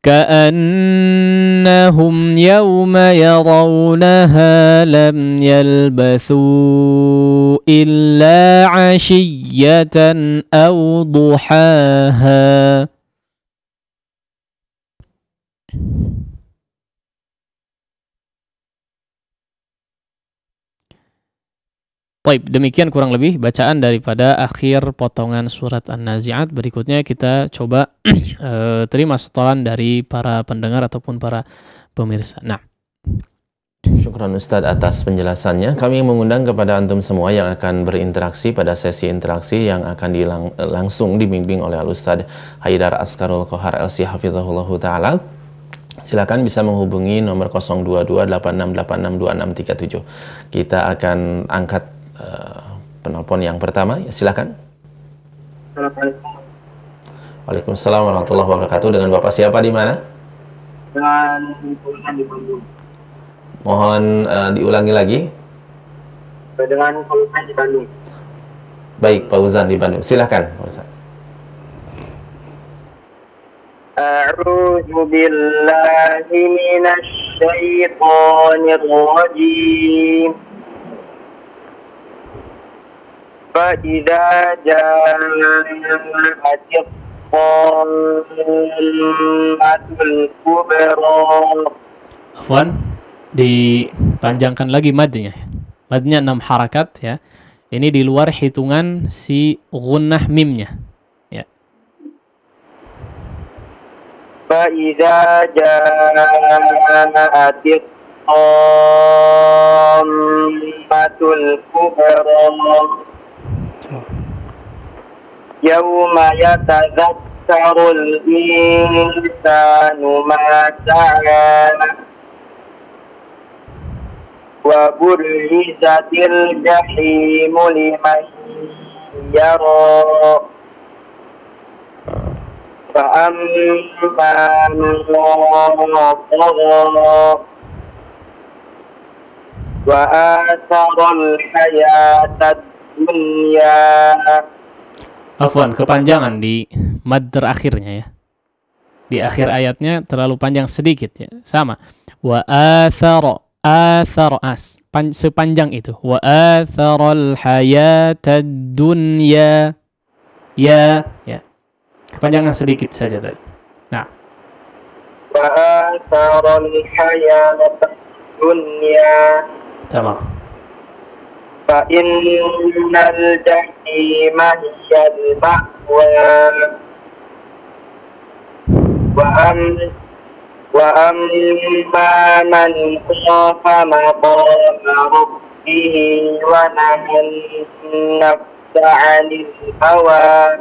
كأنهم يوم يرونها لم يلبثوا إلا عشية أو ضحاها. Baik, demikian kurang lebih bacaan daripada akhir potongan surat An-Nazi'at. Berikutnya kita coba terima setoran dari para pendengar ataupun para pemirsa. Nah, syukran Ustadz atas penjelasannya. Kami mengundang kepada antum semua yang akan berinteraksi pada sesi interaksi yang akan langsung dibimbing oleh Al-Ustadz Haidar Askarul Kohar LC Hafizahullahu Ta'ala. Silakan bisa menghubungi nomor 02286862637. Kita akan angkat penelpon yang pertama. Ya, silakan. Assalamualaikum. Waalaikumsalam warahmatullahi wabarakatuh. Dengan Bapak siapa di mana? Dengan Fauzan di Bandung. Mohon diulangi lagi. Dengan Fauzan di Bandung. Baik, Fauzan di Bandung. Silakan, Fauzan. A'udzu billahi minasy syaithanir rajim. فإذا جاءت الطامة الكبرى. Afwan, dipanjangkan lagi madnya. Madnya 6 harakat ya. Ini di luar hitungan si gunnah mimnya. Ya. فإذا جاءت الطامة الكبرى يوم يتذكر الإنسان ما سعى وبرزت الجحيم لمن يرى فأما من طغى وآثر الحياة الدنيا. Afwan, kepanjangan di mad terakhirnya ya. Di akhir ayatnya terlalu panjang sedikit ya. Sama. Wa athara sepanjang itu. Wa atharal hayatad dunya. Ya. Kepanjangan sedikit saja tadi. Nah. Wa atharal hayatad dunya. Sama. فإن الجحيم هي المأوى وأما من خاف مقام ربه ونهى النفس عن الهوى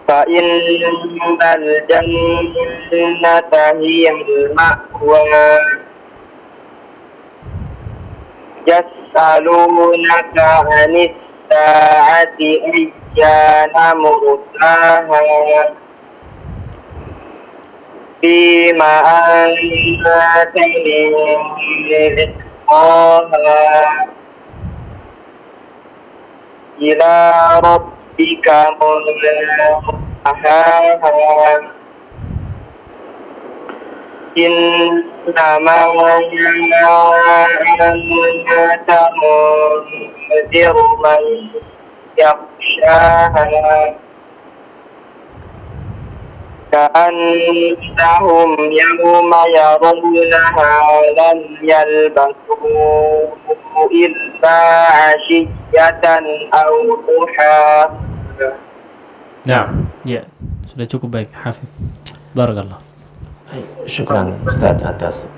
فإن الجنة هي المأوى. يسألونك عن الساعة أيان مرساها فيما أنت من ذكراها إلى ربك منتهاها إنما أنت منذر من يخشاها كأنهم يوم يرونها لم يلبثوا إلا عشية أو ضحاها. Nah, ya, sudah cukup baik, Hafidh. Barakallah. Syukran Ustaz atas.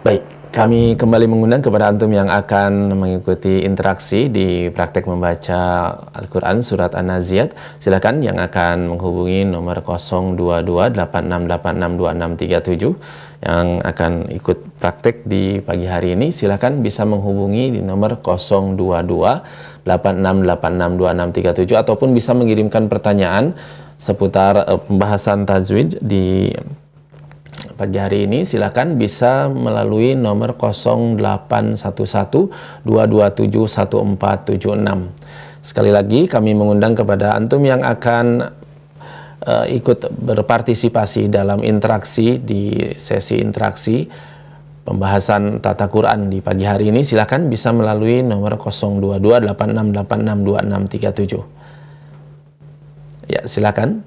Baik, kami kembali mengundang kepada antum yang akan mengikuti interaksi di praktek membaca Al-Quran Surat An-Naziat. Silakan yang akan menghubungi nomor 02286862637 yang akan ikut praktek di pagi hari ini. Silakan bisa menghubungi di nomor 02286862637 ataupun bisa mengirimkan pertanyaan seputar pembahasan tajwid di pagi hari ini. Silakan bisa melalui nomor 0811-227-1476. Sekali lagi kami mengundang kepada antum yang akan ikut berpartisipasi dalam interaksi di sesi interaksi pembahasan tata Quran di pagi hari ini. Silakan bisa melalui nomor 02286862637. Ya, silakan.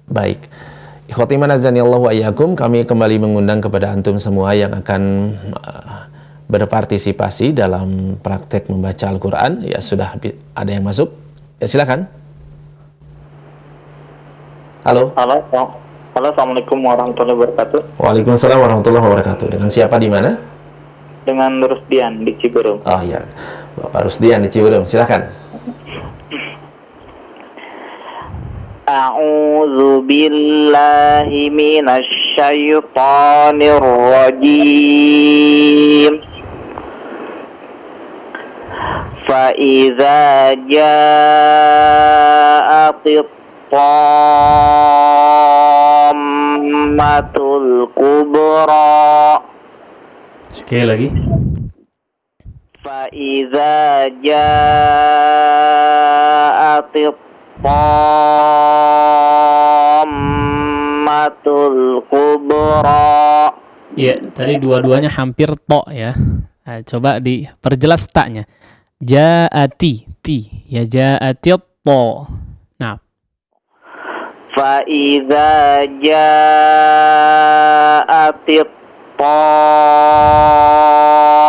Baik. Ikhwati manazanillahu wa iyyakum, kami kembali mengundang kepada antum semua yang akan berpartisipasi dalam praktek membaca Al-Quran. Ya, sudah ada yang masuk? Ya, silakan. Halo. Halo, assalamualaikum warahmatullahi wabarakatuh. Waalaikumsalam warahmatullahi wabarakatuh. Dengan siapa di mana? Dengan Rusdian di Ciberem. Oh ya, Bapak Rusdian di Ciberem. Silakan. A'udzu billahi minasy syaithanir rajim. Fa idza ja'atit tammatul kubra. Sekali lagi. Fa idza ja'atit tammatul kubra. Ya, tadi dua-duanya hampir to ya. Nah, coba diperjelas taknya. Ja'ati, ti. Ya, ja'ati to. Nah. Fa idza ja'ati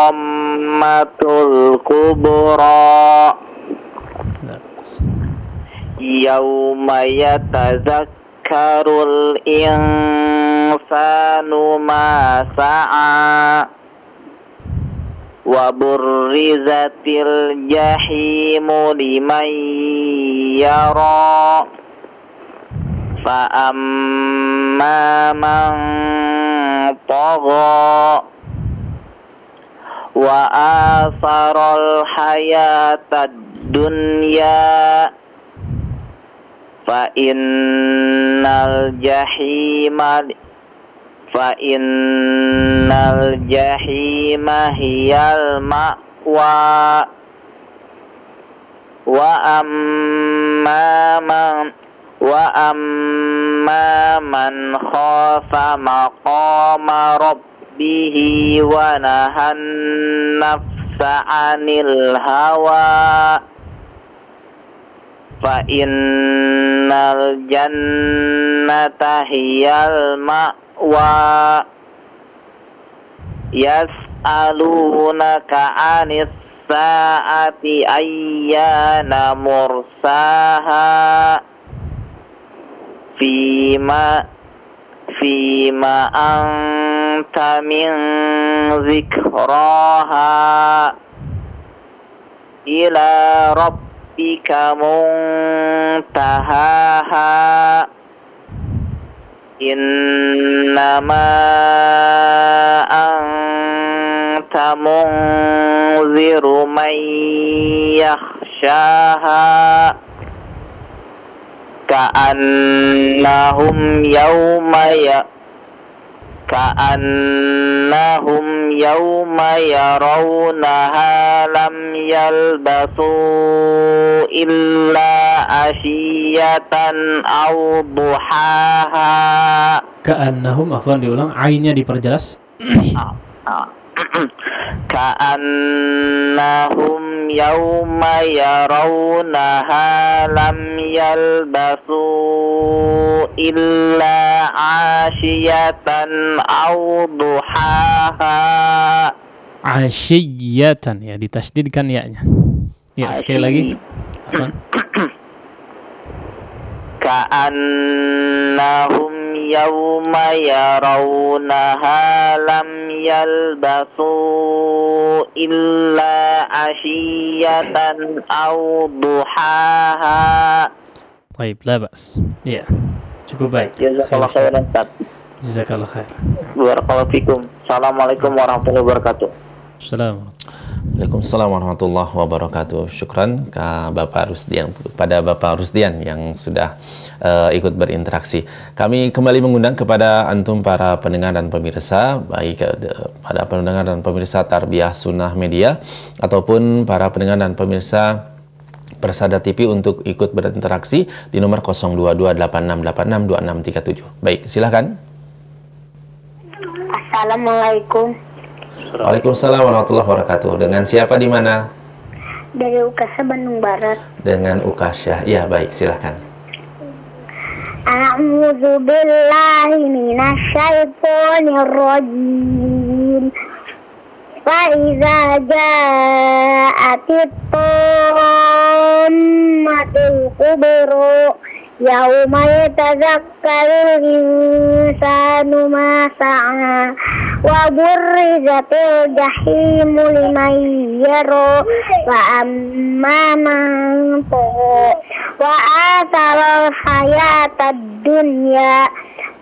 tammatul kubra. Yauma yatazakkarul insanu ma sa'a wa burrizatil jahimu liman yara fa amma man tagha wa asaral hayatad dunya fa innal jahima hiyal ma'wa wa amma man khafa maqama rabbihi wa nahan nafsa 'anil hawa fa innal jannata hiyal ma'wa yas'alunaka 'anis sa'ati ayyana mursaha fima anta min zikraha ila rabbika muntahaha innama anta munziru man yakhshaha ka'annahum yawma yarawnaha lam yalbasu illa ashiyatan aw duhaha. Ka'annahum, afwan diulang, ainnya diperjelas. Ka'annahum yawma yarawnaha lam yalbasu illa ashiyatan aw duhaha. Ashiyatan, ya ditasydidkan ya-nya. Ya, sekali lagi. Afwan. Ka'annahum yawma yarawnaha lam yalbasu illa ashiyatan aw duhaha. Baik, labas. Ya, cukup baik. Jazakallah khairan Ustaz. Jazakallah khair. Barakallahu fikum. Assalamualaikum warahmatullahi wabarakatuh. Assalamualaikum. Waalaikumsalam warahmatullahi wabarakatuh. Syukran ke Bapak Rusdian, pada Bapak Rusdian yang sudah ikut berinteraksi. Kami kembali mengundang kepada antum para pendengar dan pemirsa, baik pada pendengar dan pemirsa Tarbiyah Sunnah Media ataupun para pendengar dan pemirsa Persada TV untuk ikut berinteraksi di nomor 0228686267. Baik, silakan. Assalamualaikum. Waalaikumsalam warahmatullahi wabarakatuh. Dengan siapa di mana? Dari Ukasa, Bandung Barat. Dengan Ukasya. Ya, baik, silakan. A'udzu billahi minasyaitonir rajim. Fa iza ja'atit tammatul kubra yauma yatazakkarul insanu ma sa'a wa burrizatil jahimu liman yara wa amma man tagha wa athara hayatad dunya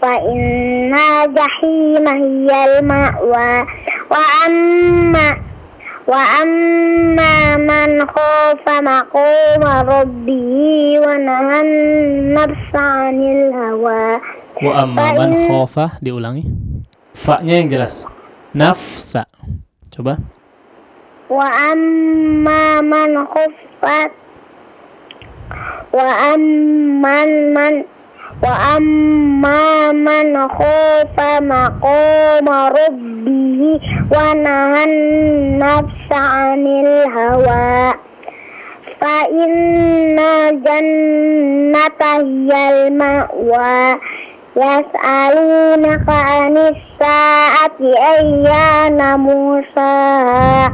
fa inna jahima hiyal ma'wa wa amma man khafa maqama rabbihi wa nahan nafsa 'anil hawa. Wa amma man khafa, diulangi. Fa-nya yang jelas. Nafsa. Coba. Wa amma man khafa maqama rabbihi wa nahan nafsa 'anil hawa fa inna jannata hiyal ma'wa. Yas'alunaka 'anis sa'ati ayyana mursaha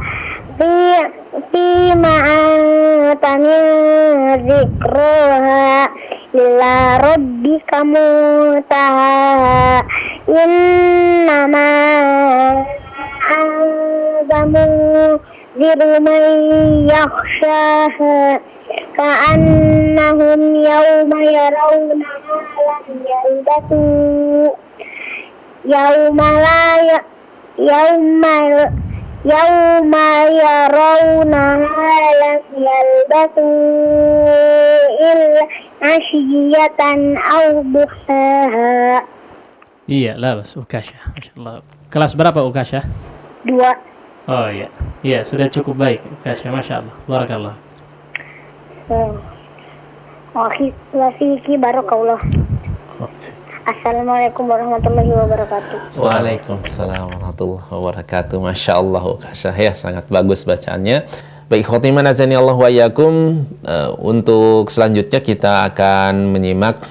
fima anta min dzikraha ila rabbika muntaha innama anta munziru man yakhshaha ka'annahum yawma yarawnaha lam yalbasu yawma yarawnaha lam yalbasu illa ashiyatan aw duhaha. Iya, labas Ukasya. Masyaallah. Kelas berapa Ukasya? 2. Oh iya. Iya, sudah cukup baik Ukasya, masyaallah. Barakallah. Wasiki barakallah. Assalamualaikum warahmatullahi wabarakatuh. Waalaikumsalam warahmatullahi wabarakatuh. Masya Allah, Ukasya, ya, sangat bagus bacaannya. Baik, khotimah nazani Allah wa iyyakum. Untuk selanjutnya kita akan menyimak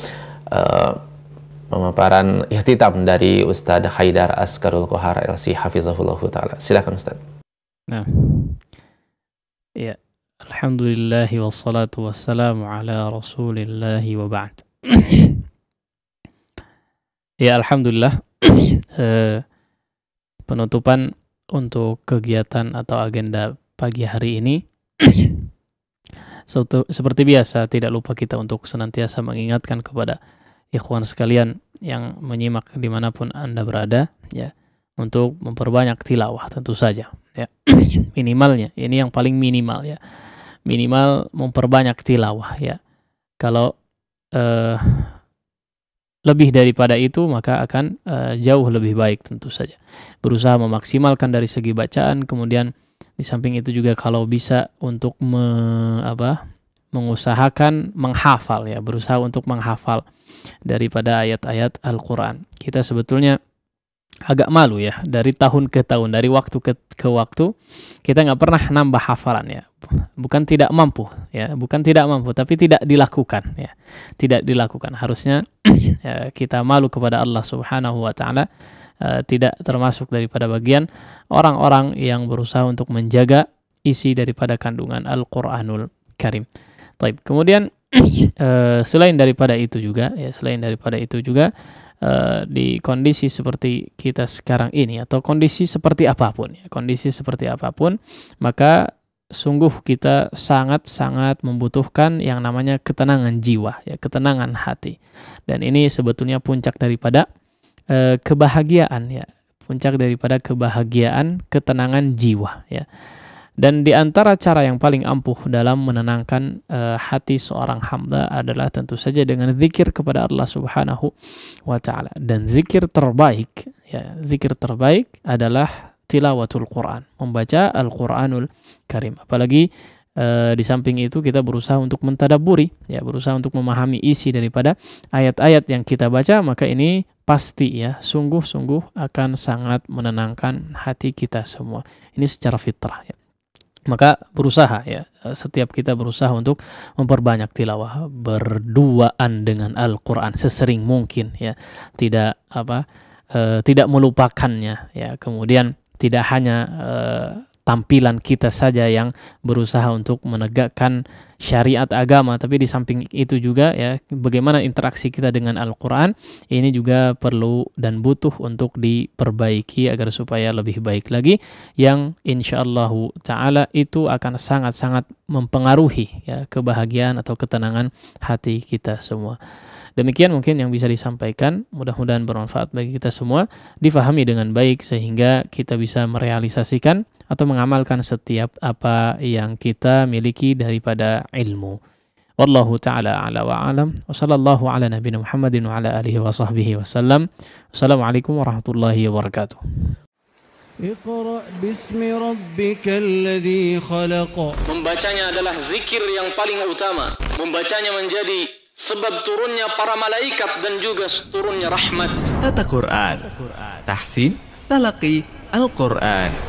pemaparan ihtitam dari Ustaz Haidar Askarul Kohar LC Hafizahullah Ta'ala. Silakan Ustaz. Nah, ya, alhamdulillahi wassalatu wassalamu ala rasulillahi wa ba'd. Ya, alhamdulillah, penutupan untuk kegiatan atau agenda pagi hari ini seperti biasa, tidak lupa kita untuk senantiasa mengingatkan kepada ikhwan sekalian yang menyimak dimanapun Anda berada, ya, untuk memperbanyak tilawah tentu saja, ya. Minimalnya, ini yang paling minimal, ya, minimal memperbanyak tilawah, ya. Kalau lebih daripada itu maka akan jauh lebih baik tentu saja. Berusaha memaksimalkan dari segi bacaan, kemudian di samping itu juga kalau bisa untuk mengusahakan menghafal ya, berusaha untuk menghafal daripada ayat-ayat Al-Quran. Kita sebetulnya agak malu ya, dari tahun ke tahun, dari waktu ke waktu kita nggak pernah nambah hafalan ya. Bukan tidak mampu ya, bukan tidak mampu, tapi tidak dilakukan ya, tidak dilakukan. Harusnya ya, kita malu kepada Allah Subhanahu Wa Taala, tidak termasuk daripada bagian orang-orang yang berusaha untuk menjaga isi daripada kandungan Al-Quranul Karim. Baik, kemudian selain daripada itu juga ya, di kondisi seperti kita sekarang ini atau kondisi seperti apapun ya, kondisi seperti apapun, maka sungguh kita sangat-sangat membutuhkan yang namanya ketenangan jiwa ya, ketenangan hati. Dan ini sebetulnya puncak daripada kebahagiaan ya, puncak daripada kebahagiaan, ketenangan jiwa ya. Dan di antara cara yang paling ampuh dalam menenangkan hati seorang hamba adalah tentu saja dengan zikir kepada Allah Subhanahu wa Ta'ala. Dan zikir terbaik ya, zikir terbaik adalah tilawatul Quran, membaca Al-Quranul Karim. Apalagi di samping itu kita berusaha untuk mentadabburi ya, berusaha untuk memahami isi daripada ayat-ayat yang kita baca, maka ini pasti ya, sungguh-sungguh akan sangat menenangkan hati kita semua. Ini secara fitrah ya. Maka berusaha ya, setiap kita berusaha untuk memperbanyak tilawah, berduaan dengan Al-Quran sesering mungkin ya, tidak melupakannya ya. Kemudian tidak hanya tampilan kita saja yang berusaha untuk menegakkan syariat agama, tapi di samping itu juga ya, bagaimana interaksi kita dengan Al-Quran ini juga perlu dan butuh untuk diperbaiki agar supaya lebih baik lagi, yang insyaallah ta'ala itu akan sangat-sangat mempengaruhi ya, kebahagiaan atau ketenangan hati kita semua. Demikian mungkin yang bisa disampaikan, mudah-mudahan bermanfaat bagi kita semua, difahami dengan baik sehingga kita bisa merealisasikan atau mengamalkan setiap apa yang kita miliki daripada ilmu. Wallahu ta'ala a'la wa a'lam, wa sallallahu ala nabiyina Muhammadin wa ala alihi wa sahbihi wasallam. Assalamualaikum warahmatullahi wabarakatuh. Iqra bismi rabbikal ladzi khalaq. Membacanya adalah zikir yang paling utama. Membacanya menjadi sebab turunnya para malaikat dan juga turunnya rahmat. Tata Quran, tahsin, talaqi Al-Quran.